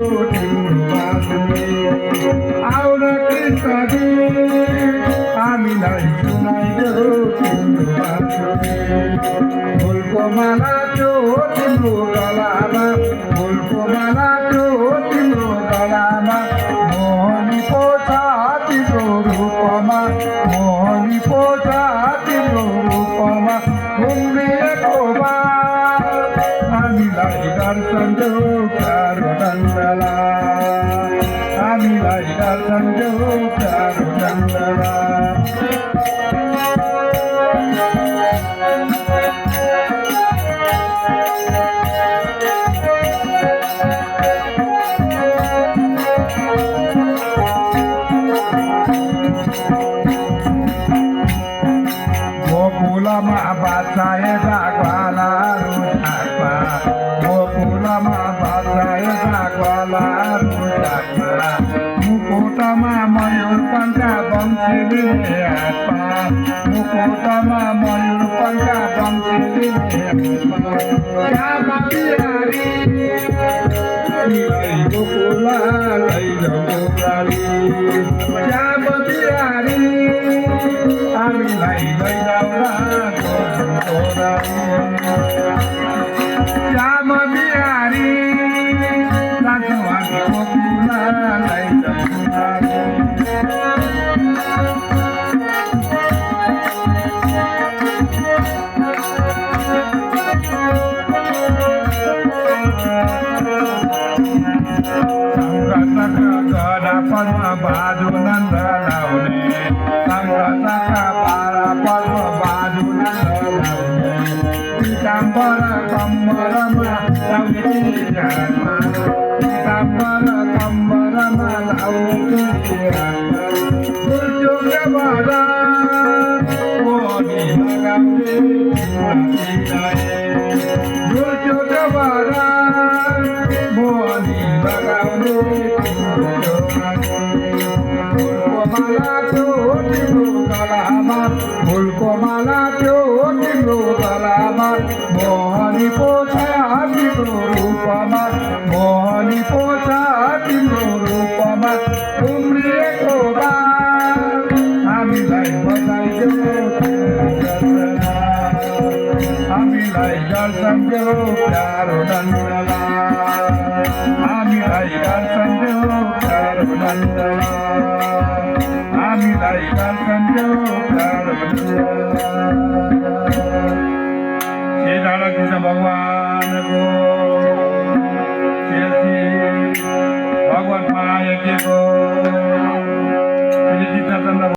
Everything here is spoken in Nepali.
आउन कृष्णजी हामीलाई सुनाइदेऊ तिम्रो बाँसुरी फुलको माला त्यो तिम्रो गलामा फुलको माला त्यो तिम्रो गलामा मोहनी पोछ तिम्रो रूपमा मोहनी पोछ तिम्रो रूपमा घुम्रिएको बा हामीलाई दर्शन देऊ प्यारो नन्दलाल हामीलाई दर्शन देऊ प्यारो नन्दलाल गोकुलमा बसाएका ग्वालाहरू साथमा गोकुलमा बसाएका ग्वालाहरू साथमा मुकुटमा मयूर पङ्खा बङ्सिलीले हातमा मुकुटमा मयूर पङ्खा बङ्सिलीले हातमा बिहारी गोकुला लैजाऊ गोकुलाली श्याम बिहारी हामीलाई लैजाउला श्याम बिहारी जान्छौँ हामी गोकुला गडा पर्व बाजु नन्द लाउने सङ्घका पारा पर्व बाजु नन्द लाउने पीताम्बर कम्बरमा लाउने तिहारमा पीताम्बर कम्बरमा लाउने तिहारमा दुर्योग भरा मोहनी लगाउने दुर्योग भरा मोहनी लगाउने फुलको माला त्यो तिम्रो गलामा मोहनी पोछ तिम्रो रूपमा मोहनी पोछ तिम्रो रूपमा उम्रिएको बा हामीलाई बधाई हामीलाई दर्शन देऊ प्यारो नन्दलाल हामीलाई दर्शन देऊ प्यारो नन्दलाल हामीलाई दर्शन देऊ प्यारो नन्दलाल श्री राधा कृष्ण भगवानको भगवान माया के